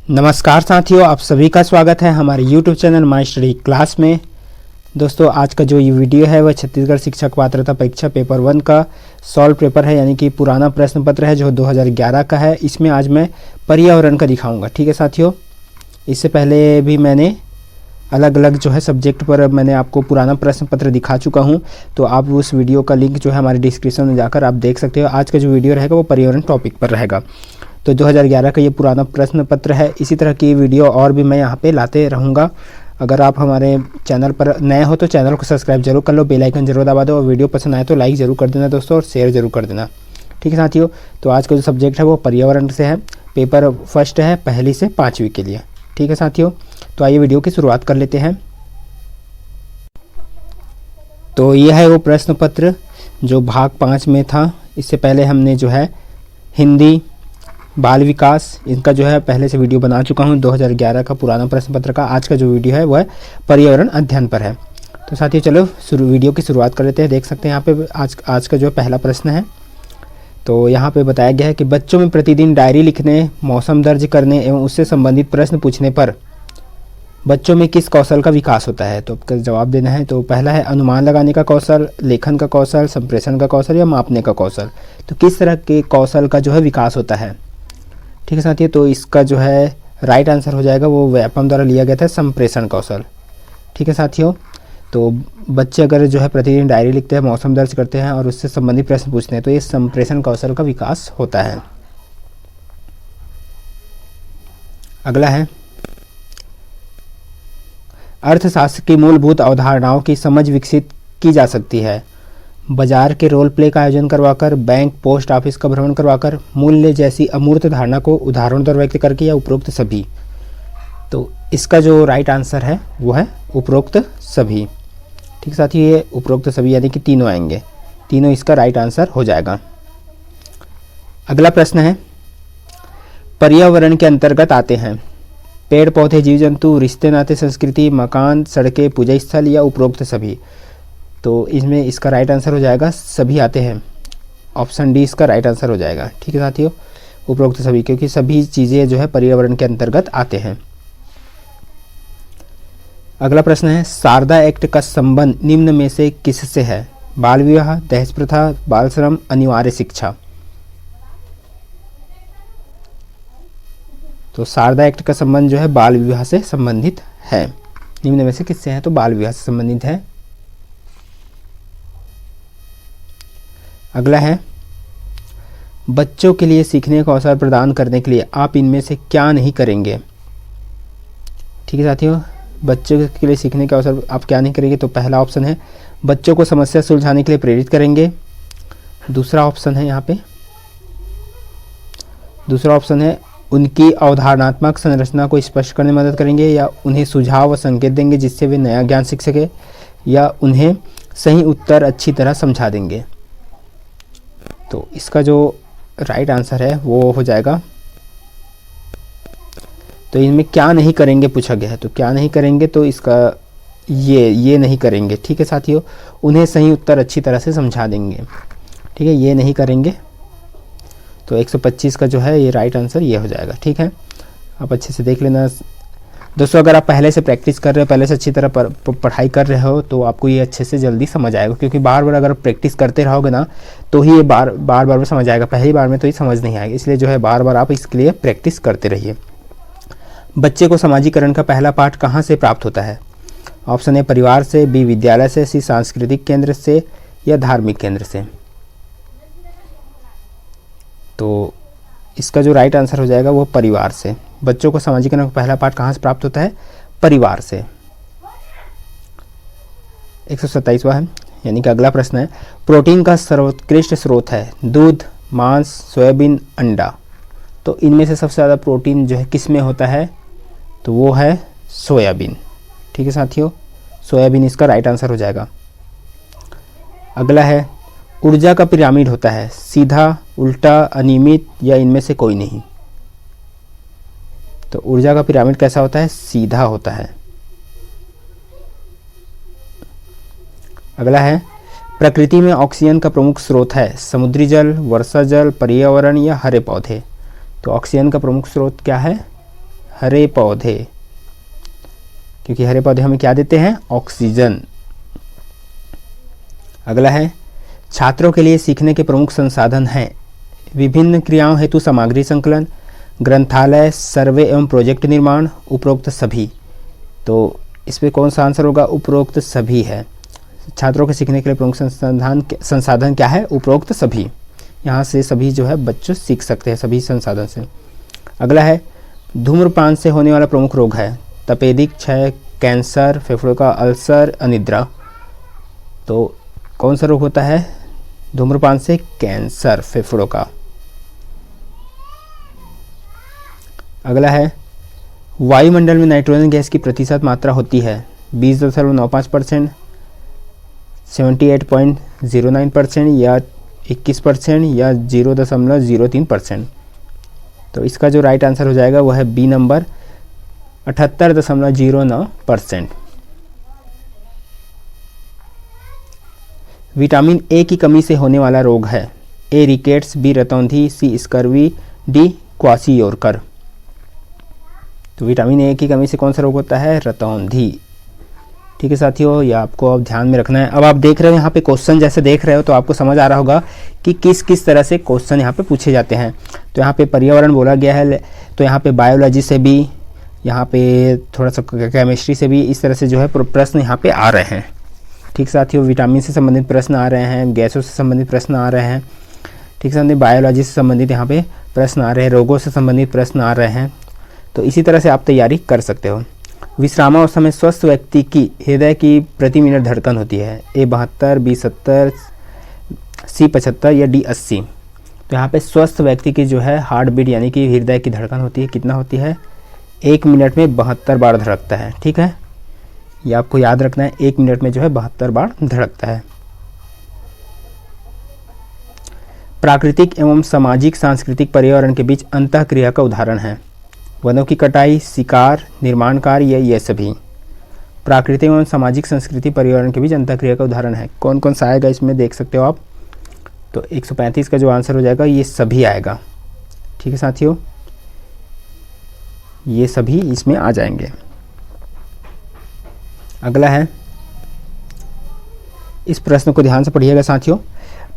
नमस्कार साथियों, आप सभी का स्वागत है हमारे YouTube channel my study class में। दोस्तों, आज का जो ये वीडियो है वह छत्तीसगढ़ शिक्षक पात्रता परीक्षा पेपर 1 का सॉल्व पेपर है, यानी कि पुराना प्रश्न पत्र है जो 2011 का है। इसमें आज मैं पर्यावरण का दिखाऊंगा। ठीक है साथियों, इससे पहले भी मैंने अलग अलग जो है सब्जेक्ट पर मैंने आपको पुराना प्रश्न पत्र दिखा चुका हूं, तो आप उस वीडियो का लिंक जो है हमारे डिस्क्रिप्शन में जाकर आप देख सकते हो। आज का जो वीडियो रहेगा वो पर्यावरण टॉपिक पर रहेगा। तो 2011 का ये पुराना प्रश्न पत्र है। इसी तरह की वीडियो और भी मैं यहाँ पे लाते रहूँगा। अगर आप हमारे चैनल पर नए हो तो चैनल को सब्सक्राइब जरूर कर लो, बेल आइकन जरूर दबा दो और वीडियो पसंद आए तो लाइक ज़रूर कर देना दोस्तों, और शेयर जरूर कर देना। ठीक है साथियों, तो आज का जो सब्जेक्ट है वो पर्यावरण से है। पेपर फर्स्ट है, पहली से 5वीं के लिए। ठीक है साथियों, तो आइए वीडियो की शुरुआत कर लेते हैं। तो यह है वो प्रश्न पत्र जो भाग 5 में था। इससे पहले हमने जो है हिंदी, बाल विकास, इनका जो है पहले से वीडियो बना चुका हूं 2011 का पुराना प्रश्न पत्र का। आज का जो वीडियो है वह पर्यावरण अध्ययन पर है। तो साथियों चलो वीडियो की शुरुआत कर लेते हैं। देख सकते हैं यहाँ पे आज का जो पहला प्रश्न है। तो यहाँ पे बताया गया है कि बच्चों में प्रतिदिन डायरी लिखने, मौसम दर्ज करने एवं उससे संबंधित प्रश्न पूछने पर बच्चों में किस कौशल का विकास होता है। तो आपका जवाब देना है। तो पहला है अनुमान लगाने का कौशल, लेखन का कौशल, संप्रेषण का कौशल या मापने का कौशल। तो किस तरह के कौशल का जो है विकास होता है। ठीक है साथियों, तो इसका जो है राइट आंसर हो जाएगा वो व्यापम द्वारा लिया गया था संप्रेषण कौशल। ठीक है साथियों, तो बच्चे अगर जो है प्रतिदिन डायरी लिखते हैं, मौसम दर्ज करते हैं और उससे संबंधित प्रश्न पूछते हैं तो ये संप्रेषण कौशल का विकास होता है। अगला है अर्थशास्त्र की मूलभूत अवधारणाओं की समझ विकसित की जा सकती है। बाजार के रोल प्ले का आयोजन करवाकर, बैंक पोस्ट ऑफिस का भ्रमण करवाकर, मूल्य जैसी अमूर्त धारणा को उदाहरण द्वारा व्यक्त करके या उपरोक्त सभी। तो इसका जो राइट आंसर है वो है उपरोक्त सभी। ठीक साथियों, ये उपरोक्त सभी यानी कि तीनों आएंगे, तीनों इसका राइट आंसर हो जाएगा। अगला प्रश्न है पर्यावरण के अंतर्गत आते हैं पेड़ पौधे, जीव जंतु, रिश्ते नाते, संस्कृति, मकान, सड़कें, पूजा स्थल या उपरोक्त सभी। तो इसमें इसका राइट आंसर हो जाएगा सभी आते हैं। ऑप्शन डी इसका राइट आंसर हो जाएगा। ठीक है साथियों, उपरोक्त सभी, क्योंकि सभी चीज़ें जो है पर्यावरण के अंतर्गत आते हैं। अगला प्रश्न है शारदा एक्ट का संबंध निम्न में से किससे है। बाल विवाह, दहेज प्रथा, बाल श्रम, अनिवार्य शिक्षा। तो शारदा एक्ट का संबंध जो है बाल विवाह से संबंधित है। निम्न में से किससे है, तो बाल विवाह से संबंधित है। अगला है बच्चों के लिए सीखने का अवसर प्रदान करने के लिए आप इनमें से क्या नहीं करेंगे। ठीक है साथियों, बच्चों के लिए सीखने का अवसर आप क्या नहीं करेंगे। तो पहला ऑप्शन है बच्चों को समस्या सुलझाने के लिए प्रेरित करेंगे। दूसरा ऑप्शन है यहाँ पे, दूसरा ऑप्शन है उनकी अवधारणात्मक संरचना को स्पष्ट करने में मदद करेंगे, या उन्हें सुझाव व संकेत देंगे जिससे वे नया ज्ञान सीख सके, या उन्हें सही उत्तर अच्छी तरह समझा देंगे। तो इसका जो राइट आंसर है वो हो जाएगा, तो इनमें क्या नहीं करेंगे पूछा गया है। तो क्या नहीं करेंगे, तो इसका ये नहीं करेंगे। ठीक है साथियों, उन्हें सही उत्तर अच्छी तरह से समझा देंगे। ठीक है, ये नहीं करेंगे। तो 125 का जो है ये राइट आंसर ये हो जाएगा। ठीक है, आप अच्छे से देख लेना दोस्तों। अगर आप पहले से प्रैक्टिस कर रहे हो, पहले से अच्छी तरह पढ़ाई कर रहे हो तो आपको ये अच्छे से जल्दी समझ आएगा, क्योंकि बार बार अगर प्रैक्टिस करते रहोगे ना तो ही ये बार बार समझ आएगा। पहली बार में तो ये समझ नहीं आएगा, इसलिए जो है बार बार आप इसके लिए प्रैक्टिस करते रहिए। बच्चे को समाजीकरण का पहला पाठ कहाँ से प्राप्त होता है। ऑप्शन ए परिवार से, बी विद्यालय से, सी सांस्कृतिक केंद्र से या धार्मिक केंद्र से। तो इसका जो राइट आंसर हो जाएगा वो परिवार से। बच्चों को समाजीकरण का पहला पाठ कहाँ से प्राप्त होता है, परिवार से। 127वां है, यानी कि अगला प्रश्न है प्रोटीन का सर्वोत्कृष्ट स्रोत है दूध, मांस, सोयाबीन, अंडा। तो इनमें से सबसे ज़्यादा प्रोटीन जो है किस में होता है, तो वो है सोयाबीन। ठीक है साथियों, सोयाबीन इसका राइट आंसर हो जाएगा। अगला है ऊर्जा का पिरामिड होता है सीधा, उल्टा, अनियमित या इनमें से कोई नहीं। तो ऊर्जा का पिरामिड कैसा होता है, सीधा होता है। अगला है प्रकृति में ऑक्सीजन का प्रमुख स्रोत है समुद्री जल, वर्षा जल, पर्यावरण या हरे पौधे। तो ऑक्सीजन का प्रमुख स्रोत क्या है, हरे पौधे, क्योंकि हरे पौधे हमें क्या देते हैं? ऑक्सीजन। अगला है छात्रों के लिए सीखने के प्रमुख संसाधन हैं विभिन्न क्रियाओं हेतु सामग्री संकलन, ग्रंथालय, सर्वे एवं प्रोजेक्ट निर्माण, उपरोक्त सभी। तो इस पे कौन सा आंसर होगा? उपरोक्त सभी है। छात्रों के सीखने के लिए प्रमुख संसाधन क्या है? उपरोक्त सभी। यहाँ से सभी जो है बच्चे सीख सकते हैं सभी संसाधन से। अगला है धूम्रपान से होने वाला प्रमुख रोग है तपेदिक, क्षय, कैंसर, फेफड़ों का अल्सर, अनिद्रा। तो कौन सा रोग होता है धूम्रपान से? कैंसर, फेफड़ों का। अगला है वायुमंडल में नाइट्रोजन गैस की प्रतिशत मात्रा होती है 20.95%, 78.09% या 21% या 0.03%। तो इसका जो राइट आंसर हो जाएगा वो है बी नंबर 78.09%। विटामिन ए की कमी से होने वाला रोग है ए रिकेट्स, बी रतौंधी, सी स्कर्वी, डी क्वासियोरकर। तो विटामिन ए की कमी से कौन सा रोग होता है? रतौंधी। ठीक है साथियों, यह आपको अब ध्यान में रखना है। अब आप देख रहे हो यहाँ पे क्वेश्चन जैसे देख रहे हो तो आपको समझ आ रहा होगा कि किस किस तरह से क्वेश्चन यहाँ पे पूछे जाते हैं। तो यहाँ पे पर्यावरण बोला गया है, तो यहाँ पे बायोलॉजी से भी, यहाँ पे थोड़ा सा केमिस्ट्री से भी इस तरह से जो है प्रश्न यहाँ पे आ रहे हैं। ठीक साथियों, विटामिन से संबंधित प्रश्न आ रहे हैं, गैसों से संबंधित प्रश्न आ रहे हैं। ठीक साथियों, बायोलॉजी से संबंधित यहाँ पे प्रश्न आ रहे हैं, रोगों से संबंधित प्रश्न आ रहे हैं। तो इसी तरह से आप तैयारी कर सकते हो। विश्रामावस्था में स्वस्थ व्यक्ति की हृदय की प्रति मिनट धड़कन होती है ए 72, बी 70, सी 75 या डी 80। तो यहाँ पे स्वस्थ व्यक्ति की जो है हार्ट बीट यानी कि हृदय की धड़कन होती है, कितना होती है? 1 मिनट में 72 बार धड़कता है। ठीक है, ये आपको याद रखना है, 1 मिनट में जो है 72 बार धड़कता है। प्राकृतिक एवं सामाजिक सांस्कृतिक पर्यावरण के बीच अंतःक्रिया का उदाहरण है वनों की कटाई, शिकार, निर्माण कार्य या ये सभी। प्राकृतिक एवं सामाजिक संस्कृति पर्यावरण के बीच अंतःक्रिया का उदाहरण है। कौन कौन सा आएगा इसमें देख सकते हो आप। तो 135 का जो आंसर हो जाएगा ये सभी आएगा। ठीक है साथियों, ये सभी इसमें आ जाएंगे। अगला है, इस प्रश्न को ध्यान से पढ़िएगा साथियों।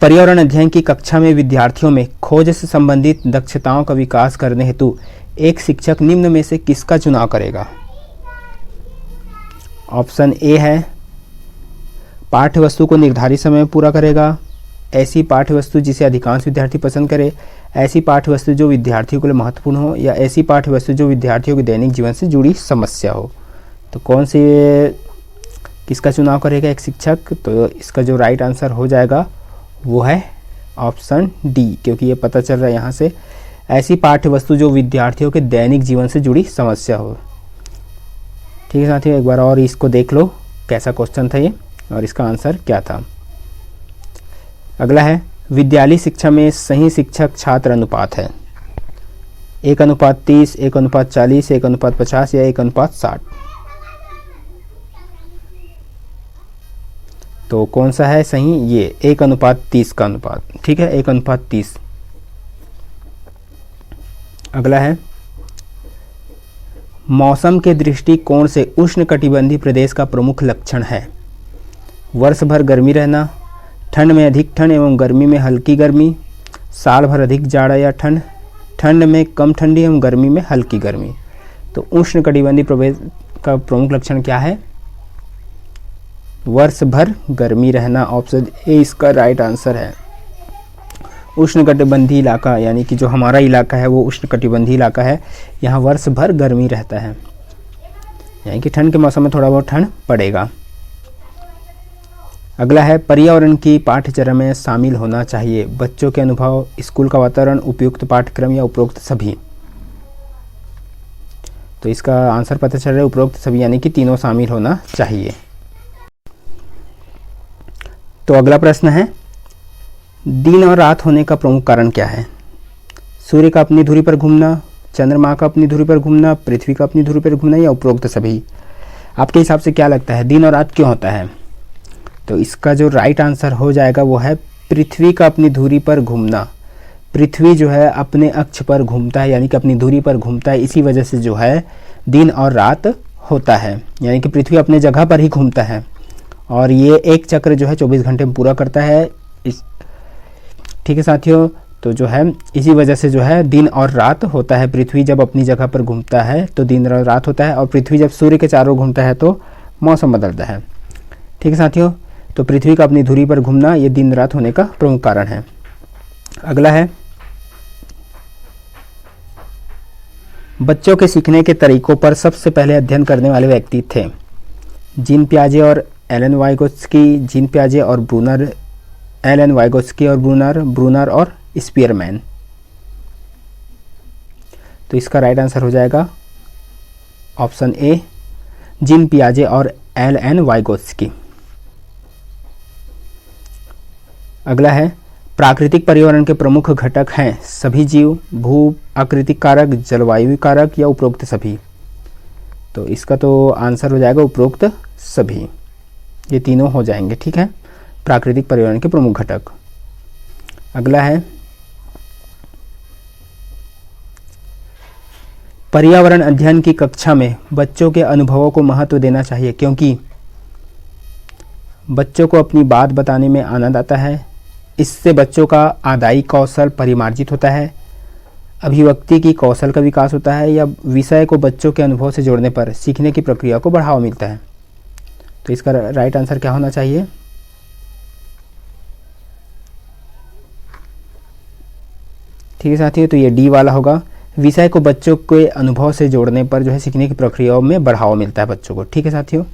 पर्यावरण अध्ययन की कक्षा में विद्यार्थियों में खोज से संबंधित दक्षताओं का विकास करने हेतु एक शिक्षक निम्न में से किसका चुनाव करेगा? ऑप्शन ए है पाठ्य वस्तु को निर्धारित समय में पूरा करेगा, ऐसी पाठ्य वस्तु जिसे अधिकांश विद्यार्थी पसंद करे, ऐसी पाठ्य वस्तु जो विद्यार्थियों के लिए महत्वपूर्ण हो, या ऐसी पाठ्य वस्तु जो विद्यार्थियों के दैनिक जीवन से जुड़ी समस्या हो। तो कौन से किसका चुनाव करेगा एक शिक्षक? तो इसका जो राइट आंसर हो जाएगा वो है ऑप्शन डी, क्योंकि ये पता चल रहा है यहाँ से, ऐसी पाठ्य वस्तु जो विद्यार्थियों के दैनिक जीवन से जुड़ी समस्या हो। ठीक है साथियों, एक बार और इसको देख लो कैसा क्वेश्चन था ये और इसका आंसर क्या था। अगला है, विद्यालय शिक्षा में सही शिक्षक छात्र अनुपात है 1:30, 1:40, 1:50 या 1:60। तो कौन सा है सही? ये 1:30 का अनुपात। ठीक है, 1:30। अगला है, मौसम के दृष्टिकोण से उष्णकटिबंधीय प्रदेश का प्रमुख लक्षण है वर्ष भर गर्मी रहना, ठंड में अधिक ठंड एवं गर्मी में हल्की गर्मी, साल भर अधिक जाड़ा या ठंड, ठंड में कम ठंडी एवं गर्मी में हल्की गर्मी। तो उष्णकटिबंधीय प्रदेश का प्रमुख लक्षण क्या है? वर्ष भर गर्मी रहना। ऑप्शन ए इसका राइट आंसर है। उष्णकटिबंधीय इलाका यानी कि जो हमारा इलाका है वो उष्णकटिबंधीय इलाका है, यहाँ वर्ष भर गर्मी रहता है, यानी कि ठंड के मौसम में थोड़ा बहुत ठंड पड़ेगा। अगला है, पर्यावरण की पाठ्यचर्या में शामिल होना चाहिए बच्चों के अनुभव, स्कूल का वातावरण, उपयुक्त पाठ्यक्रम या उपरोक्त सभी। तो इसका आंसर पता चल रहा है उपरोक्त सभी, यानी कि तीनों शामिल होना चाहिए। तो अगला प्रश्न है, दिन और रात होने का प्रमुख कारण क्या है? सूर्य का अपनी धुरी पर घूमना, चंद्रमा का अपनी धुरी पर घूमना, पृथ्वी का अपनी धुरी पर घूमना या उपरोक्त सभी। आपके हिसाब से क्या लगता है दिन और रात क्यों होता है? तो इसका जो राइट आंसर हो जाएगा वो है पृथ्वी का अपनी धुरी पर घूमना। पृथ्वी जो है अपने अक्ष पर घूमता है, यानी कि अपनी धुरी पर घूमता है, इसी वजह से जो है दिन और रात होता है, यानी कि पृथ्वी अपने जगह पर ही घूमता है। और ये एक चक्र जो है 24 घंटे में पूरा करता है। इस ठीक है साथियों, तो जो है इसी वजह से जो है दिन और रात होता है। पृथ्वी जब अपनी जगह पर घूमता है तो दिन और रात होता है, और पृथ्वी जब सूर्य के चारों ओर घूमता है तो मौसम बदलता है। ठीक है साथियों, तो पृथ्वी का अपनी धुरी पर घूमना ये दिन रात होने का प्रमुख कारण है। अगला है, बच्चों के सीखने के तरीकों पर सबसे पहले अध्ययन करने वाले व्यक्ति थे जीन पियाजे और एलन वाइगोत्स्की। जीन पियाजे और ब्रूनर, एलन वाइगोत्स्की और ब्रूनर, ब्रूनर और स्पीयरमैन। तो इसका राइट आंसर हो जाएगा ऑप्शन ए, जीन पियाजे और एलन वाइगोत्स्की। अगला है, प्राकृतिक पर्यावरण के प्रमुख घटक हैं सभी जीव, भू आकृतिक कारक, जलवायु कारक या उपरोक्त सभी। तो इसका तो आंसर हो जाएगा उपरोक्त सभी, ये तीनों हो जाएंगे। ठीक है, प्राकृतिक पर्यावरण के प्रमुख घटक। अगला है, पर्यावरण अध्ययन की कक्षा में बच्चों के अनुभवों को महत्व देना चाहिए क्योंकि बच्चों को अपनी बात बताने में आनंद आता है, इससे बच्चों का आदाई कौशल परिमार्जित होता है, अभिव्यक्ति की कौशल का विकास होता है, या विषय को बच्चों के अनुभव से जोड़ने पर सीखने की प्रक्रिया को बढ़ावा मिलता है। तो इसका राइट आंसर क्या होना चाहिए? ठीक है साथियों, तो ये डी वाला होगा। विषय को बच्चों के अनुभव से जोड़ने पर जो है सीखने की प्रक्रियाओं में बढ़ावा मिलता है बच्चों को। ठीक है साथियों,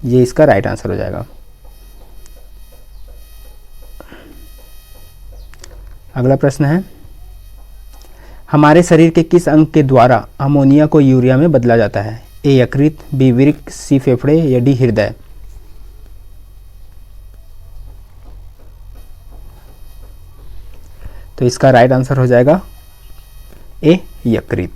ये इसका राइट आंसर हो जाएगा। अगला प्रश्न है, हमारे शरीर के किस अंग के द्वारा अमोनिया को यूरिया में बदला जाता है? ए यकृत, बी वृक्क, सी फेफड़े या डी हृदय। तो इसका राइट आंसर हो जाएगा ए यकृत।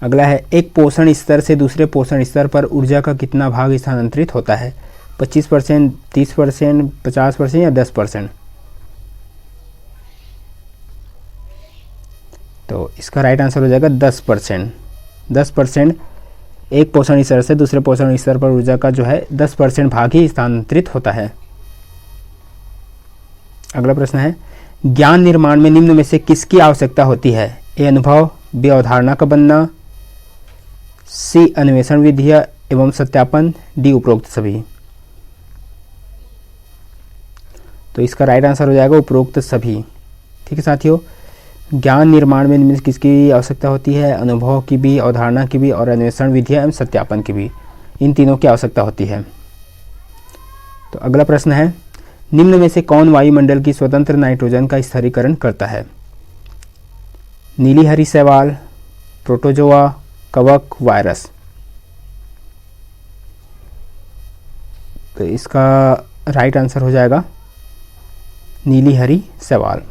अगला है, एक पोषण स्तर से दूसरे पोषण स्तर पर ऊर्जा का कितना भाग स्थानांतरित होता है? 25%, 30%, 50% या 10%। तो इसका राइट आंसर हो जाएगा 10%। 10% एक पोषण स्तर से दूसरे पोषण स्तर पर ऊर्जा का जो है 10% भाग ही स्थानांतरित होता है। अगला प्रश्न है, ज्ञान निर्माण में निम्न में से किसकी आवश्यकता होती है? ए अनुभव, बी अवधारणा का बनना, सी अन्वेषण विधियां एवं सत्यापन, डी उपरोक्त सभी। तो इसका राइट आंसर हो जाएगा उपरोक्त सभी। ठीक है साथियों, ज्ञान निर्माण में निम्न किसकी आवश्यकता होती है? अनुभव की भी, अवधारणा की भी और अन्वेषण विधियां एवं सत्यापन की भी, इन तीनों की आवश्यकता होती है। तो अगला प्रश्न है, निम्न में से कौन वायुमंडल की स्वतंत्र नाइट्रोजन का स्थिरीकरण करता है? नीली हरी शैवाल, प्रोटोजोआ, कवक, वायरस। तो इसका राइट आंसर हो जाएगा नीली हरी शैवाल।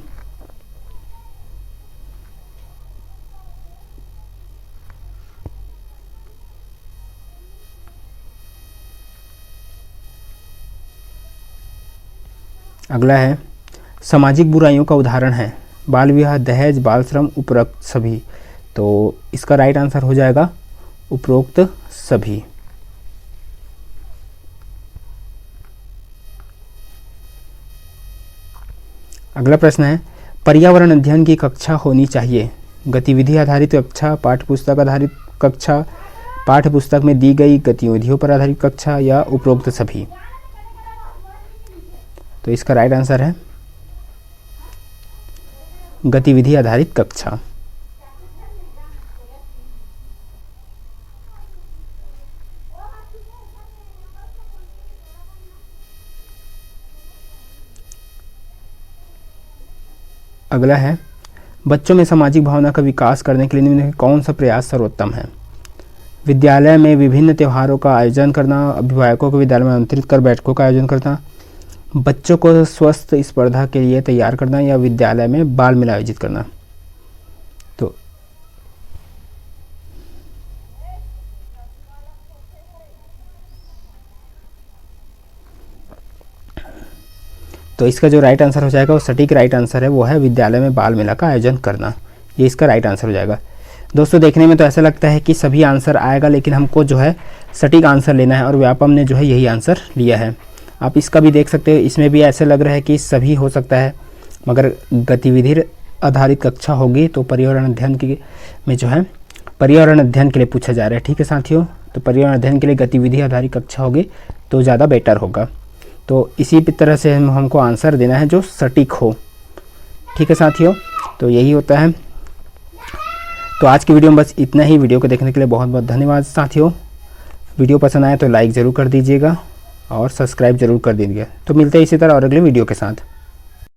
अगला है, सामाजिक बुराइयों का उदाहरण है बाल विवाह, दहेज, बाल श्रम, उपरोक्त सभी। तो इसका राइट आंसर हो जाएगा उपरोक्त सभी। अगला प्रश्न है, पर्यावरण अध्ययन की कक्षा होनी चाहिए? गतिविधि आधारित कक्षा, पाठ्यपुस्तक आधारित कक्षा, पाठ्यपुस्तक में दी गई गतिविधियों पर आधारित कक्षा या उपरोक्त सभी। तो इसका राइट आंसर है गतिविधि आधारित कक्षा। अगला है, बच्चों में सामाजिक भावना का विकास करने के लिए निम्न में कौन सा प्रयास सर्वोत्तम है? विद्यालय में विभिन्न त्योहारों का आयोजन करना, अभिभावकों को विद्यालय में आमंत्रित कर बैठकों का आयोजन करना, बच्चों को स्वस्थ स्पर्धा के लिए तैयार करना या विद्यालय में बाल मेला आयोजित करना। तो तो इसका जो राइट आंसर हो जाएगा, वो सटीक राइट आंसर है, वो है विद्यालय में बाल मेला का आयोजन करना। ये इसका राइट आंसर हो जाएगा। दोस्तों देखने में तो ऐसा लगता है कि सभी आंसर आएगा, लेकिन हमको जो है सटीक आंसर लेना है और व्यापम ने जो है यही आंसर लिया है। आप इसका भी देख सकते हो, इसमें भी ऐसे लग रहा है कि सभी हो सकता है, मगर गतिविधि आधारित कक्षा होगी तो पर्यावरण अध्ययन की में जो है पर्यावरण अध्ययन के लिए पूछा जा रहा है। ठीक है साथियों, तो पर्यावरण अध्ययन के लिए गतिविधि आधारित कक्षा होगी तो ज़्यादा बेटर होगा। तो इसी तरह से हमको आंसर देना है जो सटीक हो। ठीक है साथियों, तो यही होता है। तो आज की वीडियो में बस इतना ही। वीडियो को देखने के लिए बहुत बहुत धन्यवाद साथियों। वीडियो पसंद आए तो लाइक ज़रूर कर दीजिएगा और सब्सक्राइब ज़रूर कर दीजिएगा। तो मिलते हैं इसी तरह और अगले वीडियो के साथ।